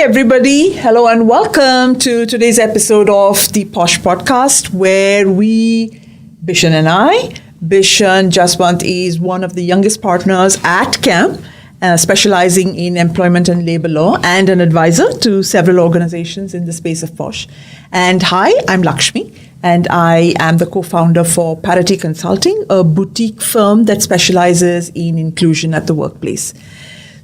everybody. Hello and welcome to today's episode of the Posh podcast, where Bishen and I, Jeswant is one of the youngest partners at CAM, specializing in employment and labor law and an advisor to several organizations in the space of Posh. And hi, I'm Laxmi, and I am the co-founder for Parity Consulting, a boutique firm that specializes in inclusion at the workplace.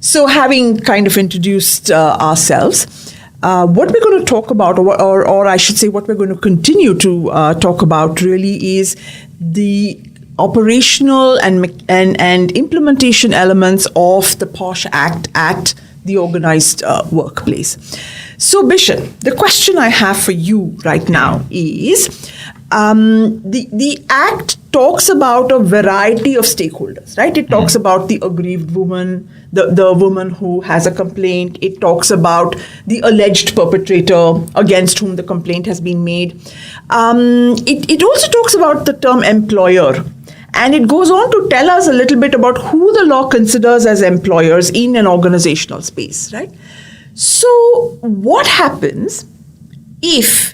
So having kind of introduced ourselves, what we're going to talk about, or I should say what we're going to continue to talk about really is the operational and implementation elements of the Posh Act at the organized workplace. So Bishen, the question I have for you right now is, the Act talks about a variety of stakeholders, right? It talks about the aggrieved woman, the woman who has a complaint. It talks about the alleged perpetrator against whom the complaint has been made. It also talks about the term employer. And it goes on to tell us a little bit about who the law considers as employers in an organizational space, right? So what happens if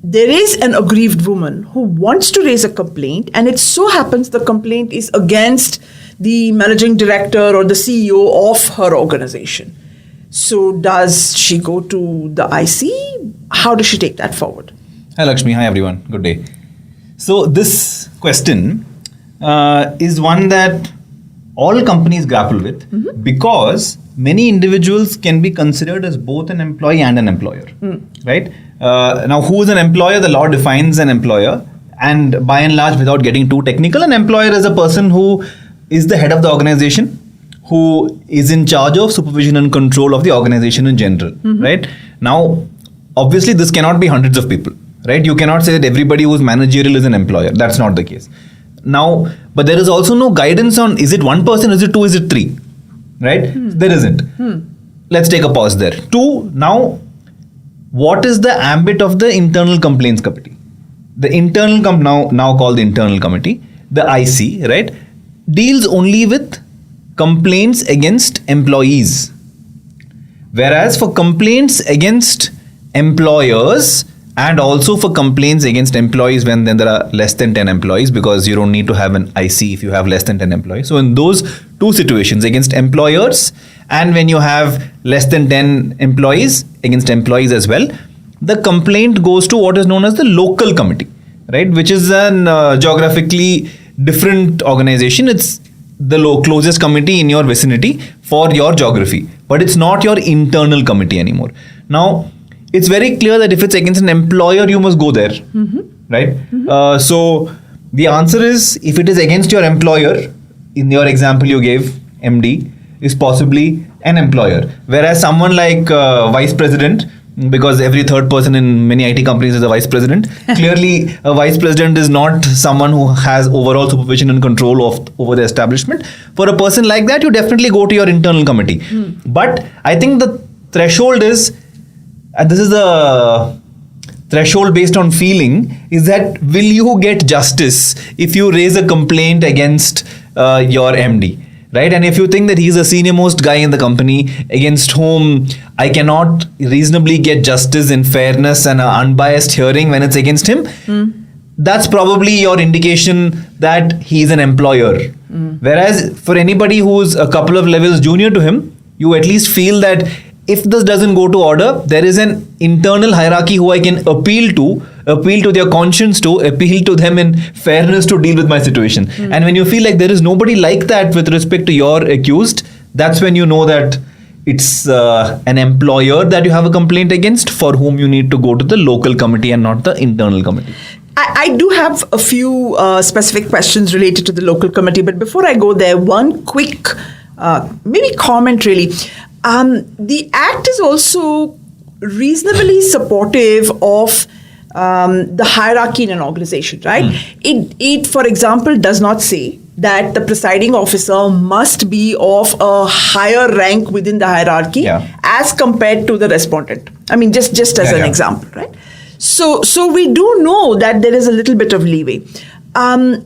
there is an aggrieved woman who wants to raise a complaint, and it so happens the complaint is against the managing director or the CEO of her organization? So does she go to the IC? How does she take that forward? Hi Lakshmi, hi everyone, good day. So this question is one that all companies grapple with because many individuals can be considered as both an employee and an employer, right? Now, who is an employer? The law defines an employer, and by and large, without getting too technical, an employer is a person who is the head of the organization, who is in charge of supervision and control of the organization in general, right? Now, obviously, this cannot be hundreds of people, right? You cannot say that everybody who is managerial is an employer. That's not the case. Now, but there is also no guidance on, is it one person, is it two, is it three, right? There isn't. Let's take a pause there. Two, now, what is the ambit of the internal complaints committee? The internal now called the internal committee, the IC, right, deals only with complaints against employees. Whereas for complaints against employers and also for complaints against employees when then there are less than 10 employees, because you don't need to have an IC if you have less than 10 employees. So in those two situations, against employers and when you have less than 10 employees, against employees as well, the complaint goes to what is known as the local committee, right? Which is an geographically different organization. It's the closest committee in your vicinity for your geography, but it's not your internal committee anymore. Now, it's very clear that if it's against an employer, you must go there, right? So the answer is, if it is against your employer, in your example you gave, MD is possibly an employer. Whereas someone like vice president, because every third person in many IT companies is a vice president, clearly a vice president is not someone who has overall supervision and control over the establishment. For a person like that, you definitely go to your internal committee. But I think the threshold is, and this is the threshold based on feeling, is that will you get justice if you raise a complaint against your MD, right? And if you think that he's the senior most guy in the company against whom I cannot reasonably get justice in fairness and an unbiased hearing when it's against him, that's probably your indication that he's an employer. Whereas for anybody who's a couple of levels junior to him, you at least feel that if this doesn't go to order, there is an internal hierarchy who I can appeal to their conscience to, appeal to them in fairness to deal with my situation. And when you feel like there is nobody like that with respect to your accused, that's when you know that it's an employer that you have a complaint against, for whom you need to go to the local committee and not the internal committee. I do have a few specific questions related to the local committee, but before I go there, one quick maybe comment really. The Act is also reasonably supportive of the hierarchy in an organization, right? It, for example, does not say that the presiding officer must be of a higher rank within the hierarchy as compared to the respondent. I mean, just as an example, right? So we do know that there is a little bit of leeway.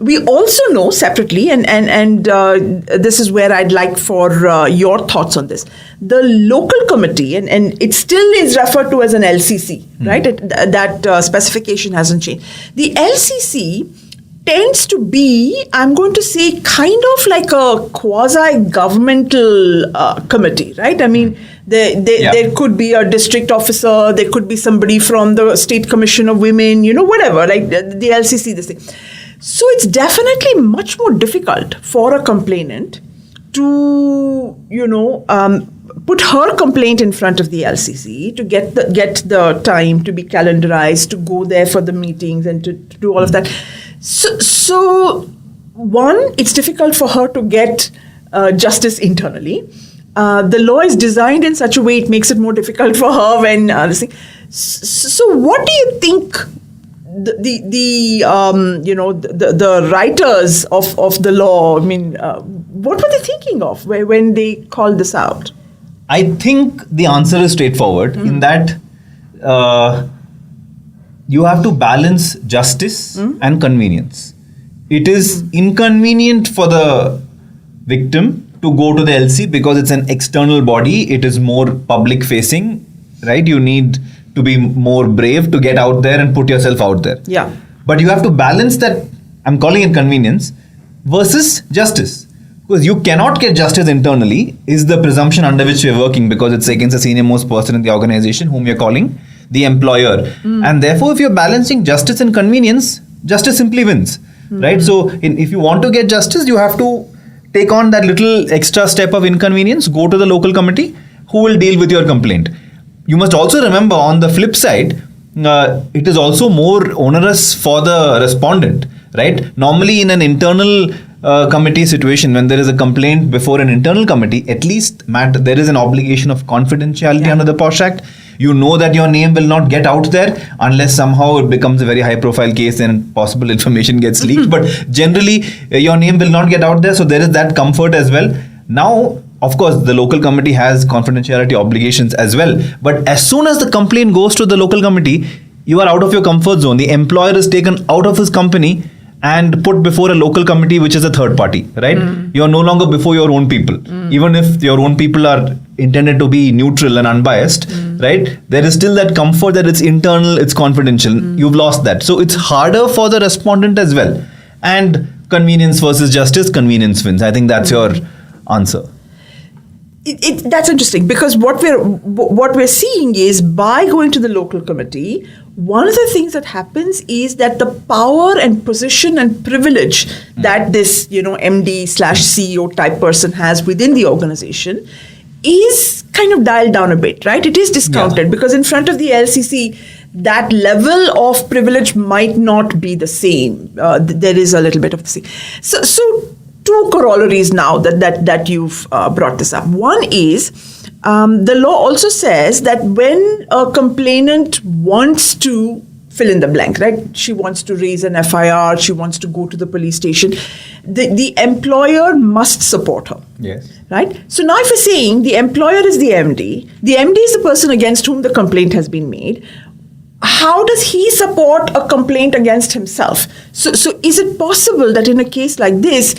We also know separately, and this is where I'd like for your thoughts on this. The local committee, and it still is referred to as an LCC, right? That specification hasn't changed. The LCC tends to be, I'm going to say, kind of like a quasi-governmental committee, right? I mean, there could be a district officer, there could be somebody from the State Commission of Women, whatever, like the LCC, this thing. So it's definitely much more difficult for a complainant to, put her complaint in front of the LCC, to get the time to be calendarized, to go there for the meetings and to do all of that. So one, it's difficult for her to get justice internally. The law is designed in such a way it makes it more difficult for her when so what do you think the writers of the law, what were they thinking of when they called this out? I think the answer is straightforward in that you have to balance justice and convenience. It is inconvenient for the victim to go to the LC because it's an external body. It is more public facing, right? You need to be more brave to get out there and put yourself out there. Yeah. But you have to balance that, I'm calling it convenience, versus justice. Because you cannot get justice internally is the presumption under which we're working, because it's against the senior most person in the organization whom you're calling the employer. And therefore, if you're balancing justice and convenience, justice simply wins, right? So if you want to get justice, you have to take on that little extra step of inconvenience, go to the local committee who will deal with your complaint. You must also remember, on the flip side, it is also more onerous for the respondent, right? Normally in an internal committee situation, when there is a complaint before an internal committee, at least, Matt, there is an obligation of confidentiality under the Posh Act. You know that your name will not get out there unless somehow it becomes a very high profile case and possible information gets leaked. But generally, your name will not get out there. So there is that comfort as well. Now, of course, the local committee has confidentiality obligations as well. But as soon as the complaint goes to the local committee, you are out of your comfort zone. The employer is taken out of his company and put before a local committee, which is a third party, right? You are no longer before your own people. Even if your own people are intended to be neutral and unbiased, right? There is still that comfort that it's internal, it's confidential. You've lost that. So it's harder for the respondent as well. And convenience versus justice, convenience wins. I think that's your answer. That's interesting, because what we're seeing is, by going to the local committee, one of the things that happens is that the power and position and privilege that this MD/CEO type person has within the organization is kind of dialed down a bit, right? It is discounted because in front of the LCC, that level of privilege might not be the same. There is a little bit of the same. So two corollaries now that you've brought this up. One is the law also says that when a complainant wants to fill in the blank, right? She wants to raise an FIR, she wants to go to the police station, the employer must support her. Yes. Right? So now if you're saying the employer is the MD is the person against whom the complaint has been made, how does he support a complaint against himself? So is it possible that in a case like this,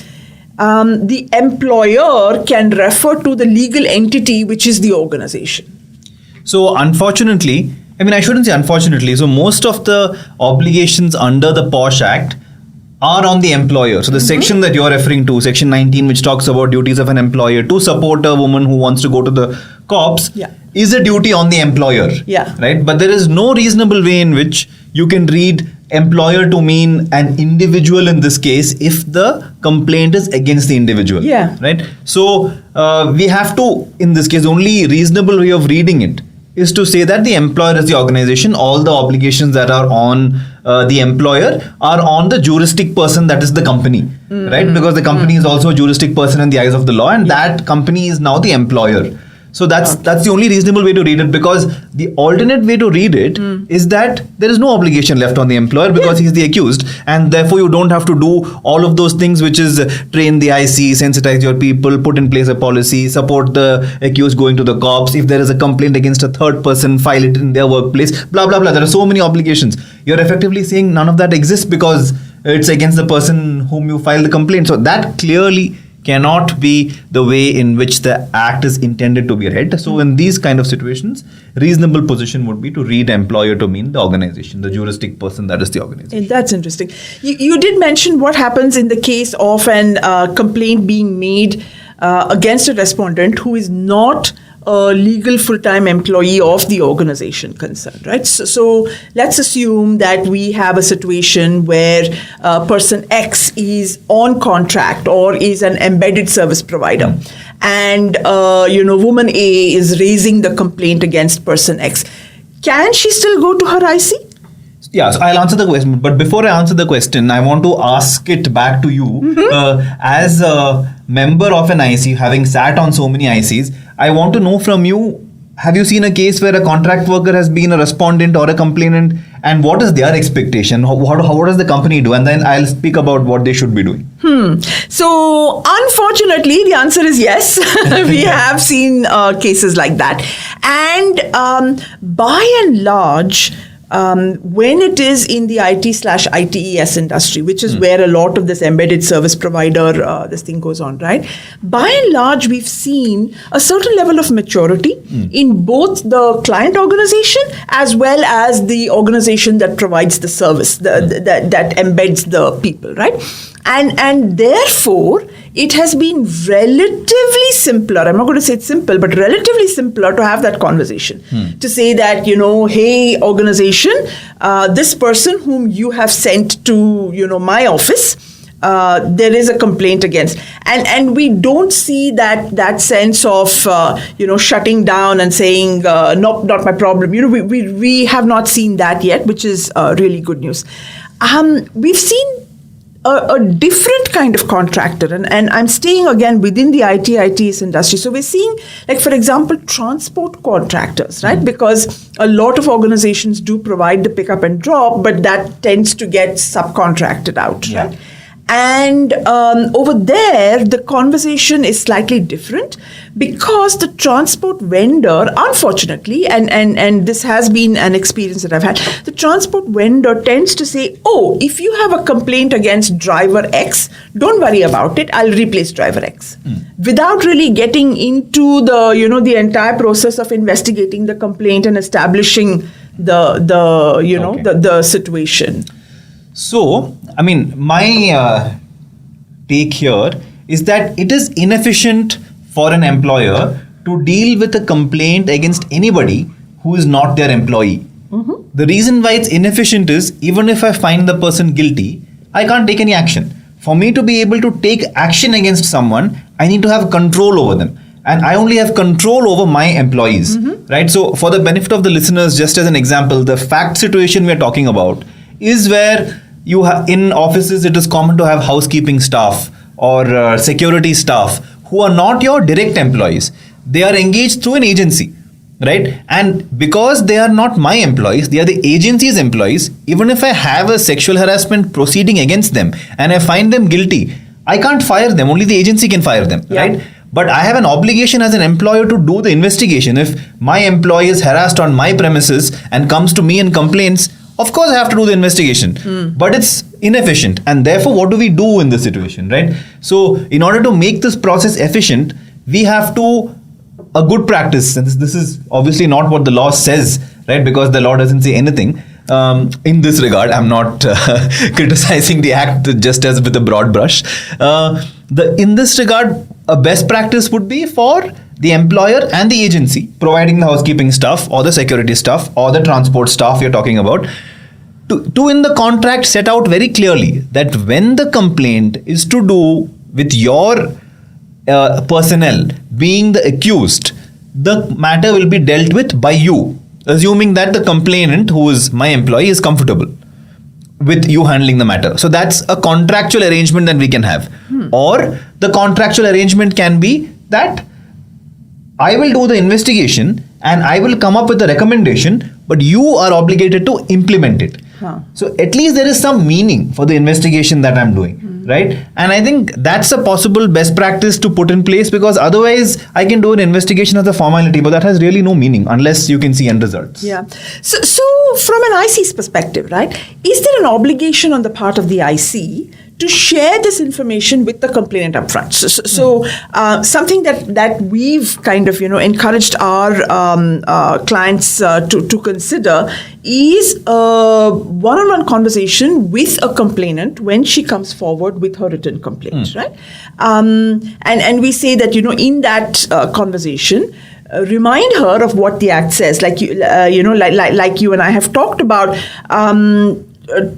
the employer can refer to the legal entity, which is the organization? So unfortunately, I shouldn't say unfortunately, so most of the obligations under the Posh Act are on the employer. So the section that you're referring to, section 19, which talks about duties of an employer to support a woman who wants to go to the cops, is a duty on the employer. Right? But there is no reasonable way in which you can read employer to mean an individual in this case if the complaint is against the individual. Right? So we have to, in this case, the only reasonable way of reading it is to say that the employer is the organization. All the obligations that are on the employer are on the juristic person, that is the company, right? Because the company is also a juristic person in the eyes of the law, and that company is now the employer. So that's the only reasonable way to read it, because the alternate way to read it is that there is no obligation left on the employer because he's the accused, and therefore you don't have to do all of those things, which is train the IC, sensitize your people, put in place a policy, support the accused going to the cops. If there is a complaint against a third person, file it in their workplace, blah, blah, blah. There are so many obligations. You're effectively saying none of that exists because it's against the person whom you filed the complaint. So that clearly cannot be the way in which the act is intended to be read. So in these kind of situations, reasonable position would be to read employer to mean the organization, the juristic person, that is the organization. That's interesting. You did mention what happens in the case of an complaint being made against a respondent who is not a legal full-time employee of the organization concerned, right? So let's assume that we have a situation where person X is on contract or is an embedded service provider, and woman A is raising the complaint against person X. Can she still go to her IC? Yeah, so I'll answer the question. But before I answer the question, I want to ask it back to you. As a member of an IC, having sat on so many ICs, I want to know from you, have you seen a case where a contract worker has been a respondent or a complainant, and what is their expectation? What does the company do? And then I'll speak about what they should be doing. So unfortunately, the answer is yes. We have seen cases like that. And by and large, when it is in the IT/ITES industry, which is where a lot of this embedded service provider, this thing goes on, right? By and large, we've seen a certain level of maturity in both the client organization as well as the organization that provides the service, that embeds the people, right? And therefore, it has been relatively simpler. I'm not going to say it's simple, but relatively simpler to have that conversation. To say that, hey, organization, this person whom you have sent to, my office, there is a complaint against. And we don't see that sense of, shutting down and saying, not my problem. We have not seen that yet, which is really good news. We've seen a different kind of contractor, and I'm staying again within the IT/ITES industry. So we're seeing, like, for example, transport contractors, right? Because a lot of organizations do provide the pickup and drop, but that tends to get subcontracted out, right? And over there, the conversation is slightly different because the transport vendor, unfortunately, and this has been an experience that I've had, the transport vendor tends to say, oh, if you have a complaint against driver X, don't worry about it, I'll replace driver X. Without really getting into the entire process of investigating the complaint and establishing the situation. So, my take here is that it is inefficient for an employer to deal with a complaint against anybody who is not their employee. The reason why it's inefficient is, even if I find the person guilty, I can't take any action. For me to be able to take action against someone, I need to have control over them. And I only have control over my employees, right? So, for the benefit of the listeners, just as an example, the fact situation we're talking about is where in offices, it is common to have housekeeping staff or security staff who are not your direct employees. They are engaged through an agency, right? And because they are not my employees, they are the agency's employees. Even if I have a sexual harassment proceeding against them and I find them guilty, I can't fire them. Only the agency can fire them, right? But I have an obligation as an employer to do the investigation. If my employee is harassed on my premises and comes to me and complains, of course I have to do the investigation, but it's inefficient. And therefore, what do we do in this situation, right? So in order to make this process efficient, we have to, a good practice, and this is obviously not what the law says, right? Because the law doesn't say anything in this regard. I'm not criticizing the act just as with a broad brush. In this regard, a best practice would be for the employer and the agency providing the housekeeping staff or the security staff or the transport staff you're talking about to in the contract set out very clearly that when the complaint is to do with your personnel being the accused, the matter will be dealt with by you, assuming that the complainant, who is my employee, is comfortable with you handling the matter. So that's a contractual arrangement that we can have. Or the contractual arrangement can be that I will do the investigation and I will come up with a recommendation, but you are obligated to implement it. So at least there is some meaning for the investigation that I'm doing. right? And I think that's a possible best practice to put in place, because otherwise I can do an investigation as a formality, but that has really no meaning unless you can see end results. Yeah. So from an IC's perspective, right, is there an obligation on the part of the IC to share this information with the complainant upfront? So something that we've kind of encouraged our clients to consider is a one-on-one conversation with a complainant when she comes forward with her written complaint, right? And we say that in that conversation, remind her of what the Act says, like you and I have talked about.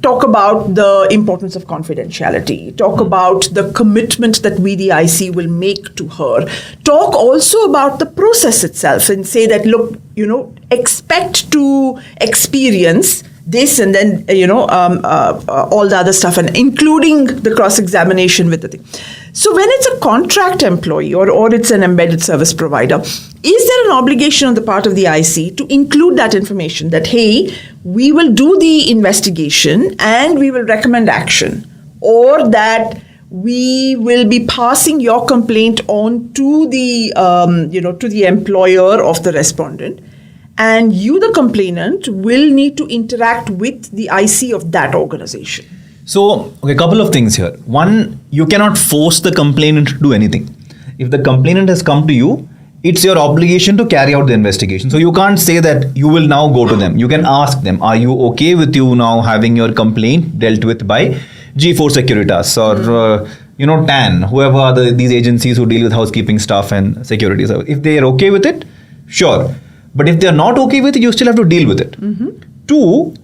Talk about the importance of confidentiality. Talk about the commitment that we, the IC, will make to her. Talk also about the process itself and say that, look, expect to experience this, and then all the other stuff, and including the cross-examination with the thing. So when it's a contract employee or it's an embedded service provider, is there an obligation on the part of the IC to include that information that, hey, we will do the investigation and we will recommend action, or that we will be passing your complaint on to the to the employer of the respondent, and you, the complainant, will need to interact with the IC of that organization? So, a couple of things here. One, you cannot force the complainant to do anything. If the complainant has come to you, it's your obligation to carry out the investigation. So you can't say that you will now go to them. You can ask them, are you okay with you now having your complaint dealt with by G4 Securitas or TAN, whoever are these agencies who deal with housekeeping staff and security service. If they are okay with it, sure. But if they are not okay with it, you still have to deal with it. Two,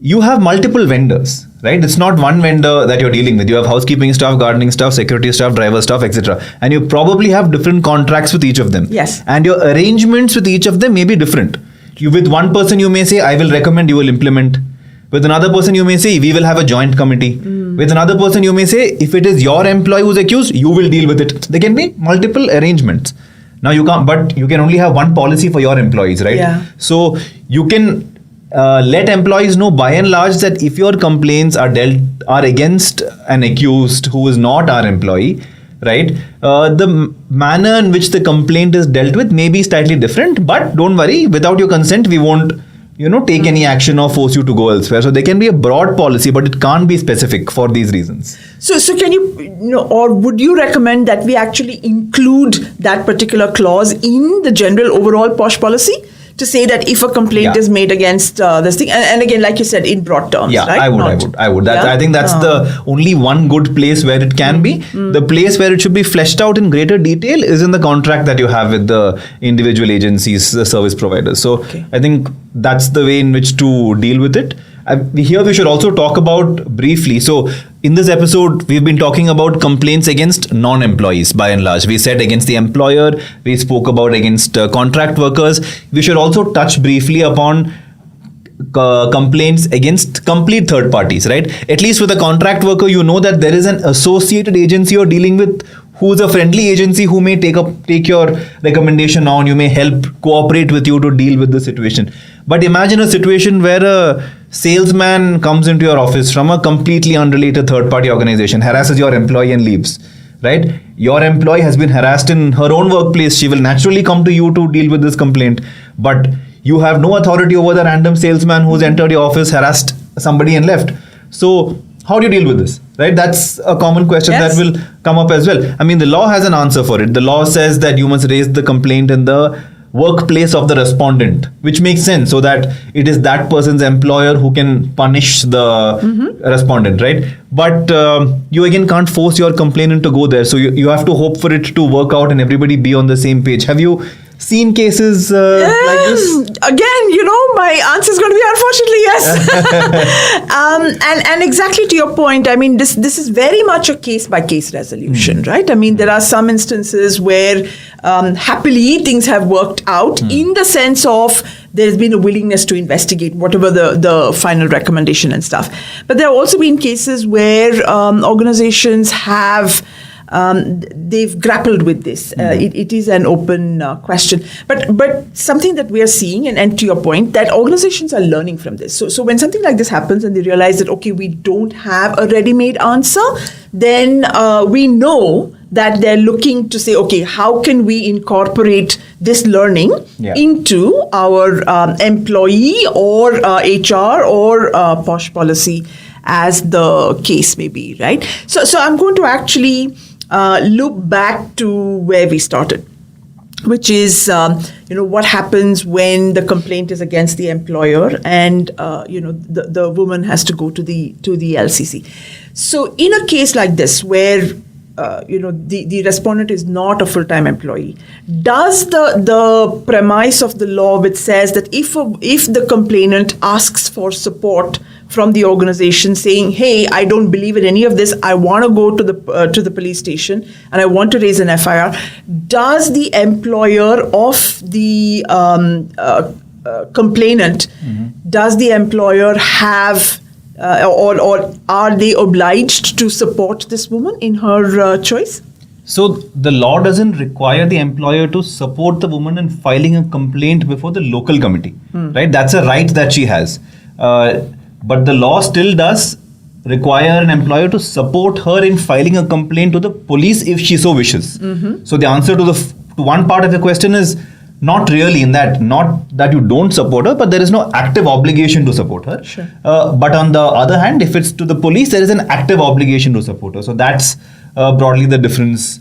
you have multiple vendors, right? It's not one vendor that you're dealing with. You have housekeeping staff, gardening staff, security staff, driver staff, etc. And you probably have different contracts with each of them. Yes. And your arrangements with each of them may be different. With one person, you may say, I will recommend, you will implement. With another person, you may say, we will have a joint committee. With another person, you may say, if it is your employee who's accused, you will deal with it. There can be multiple arrangements. Now you can't, but you can only have one policy for your employees, right? Yeah. So you can let employees know by and large that if your complaints are against an accused who is not our employee, right? The manner in which the complaint is dealt with may be slightly different, but don't worry, without your consent, we won't take any action or force you to go elsewhere. So there can be a broad policy, but it can't be specific for these reasons. So can you, or would you recommend that we actually include that particular clause in the general overall Posh policy? To say that if a complaint is made against this thing, and again, like you said, in broad terms, right? I would. I think that's the only one good place where it can be. The place where it should be fleshed out in greater detail is in the contract that you have with the individual agencies, the service providers. So I think that's the way in which to deal with it. Here we should also talk about briefly. So in this episode, we've been talking about complaints against non-employees by and large. We said against the employer. We spoke about against contract workers. We should also touch briefly upon complaints against complete third parties, right? At least with a contract worker, you know that there is an associated agency you're dealing with who's a friendly agency who may take your recommendation on. You may help cooperate with you to deal with the situation. But imagine a situation where a salesman comes into your office from a completely unrelated third-party organization, harasses your employee and leaves, right? Your employee has been harassed in her own workplace. She will naturally come to you to deal with this complaint. But you have no authority over the random salesman who's entered your office, harassed somebody and left. So how do you deal with this, right? That's a common question that will come up as well. I mean, the law has an answer for it. The law says that you must raise the complaint in the workplace of the respondent, which makes sense, so that it is that person's employer who can punish the respondent, right? But you again can't force your complainant to go there. So you have to hope for it to work out and everybody be on the same page. Have you seen cases like this? Again, my answer is going to be unfortunately yes. And exactly to your point, I mean, this is very much a case-by-case resolution, right? I mean, there are some instances where happily things have worked out in the sense of there's been a willingness to investigate whatever the final recommendation and stuff. But there have also been cases where organizations have they've grappled with this. It is an open question. But something that we are seeing, and to your point, that organizations are learning from this. So when something like this happens and they realize that, okay, we don't have a ready-made answer, then we know that they're looking to say, okay, how can we incorporate this learning into our employee or HR or Posh policy, as the case may be, right? So I'm going to actually look back to where we started, which is, what happens when the complaint is against the employer and, the woman has to go to the LCC. So in a case like this, where the respondent is not a full-time employee, does the premise of the law which says that if the complainant asks for support from the organization saying, hey, I don't believe in any of this, I want to go to the police station and I want to raise an FIR, does the employer of the complainant, does the employer have or are they obliged to support this woman in her choice? So the law doesn't require the employer to support the woman in filing a complaint before the local committee, right? That's a right that she has. But the law still does require an employer to support her in filing a complaint to the police if she so wishes. So the answer to one part of the question is not really, in that, not that you don't support her, but there is no active obligation to support her. Sure. But on the other hand, if it's to the police, there is an active obligation to support her. So that's broadly the difference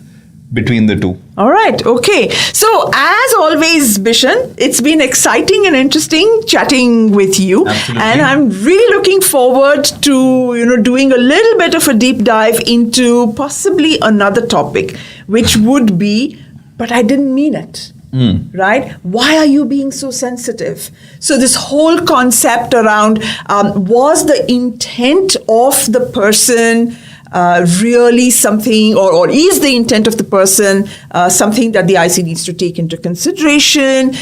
between the two. All right. Okay. So as always, Bishen, it's been exciting and interesting chatting with you. Absolutely. And I'm really looking forward to, doing a little bit of a deep dive into possibly another topic, which would be, but I didn't mean it. Right? Why are you being so sensitive? So this whole concept around was the intent of the person really something, or is the intent of the person something that the IC needs to take into consideration?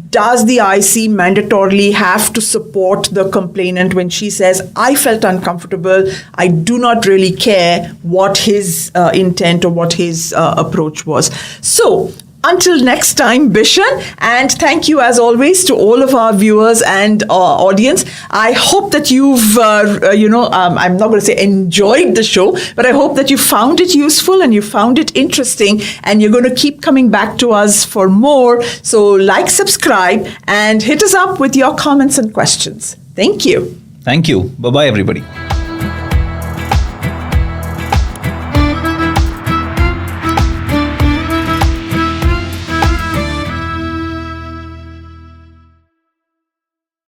Does the IC mandatorily have to support the complainant when she says, I felt uncomfortable, I do not really care what his intent or what his approach was? So until next time, Bishen, and thank you as always to all of our viewers and audience. I hope that you've, I'm not going to say enjoyed the show, but I hope that you found it useful and you found it interesting, and you're going to keep coming back to us for more. So like, subscribe, and hit us up with your comments and questions. Thank you. Thank you. Bye-bye, everybody.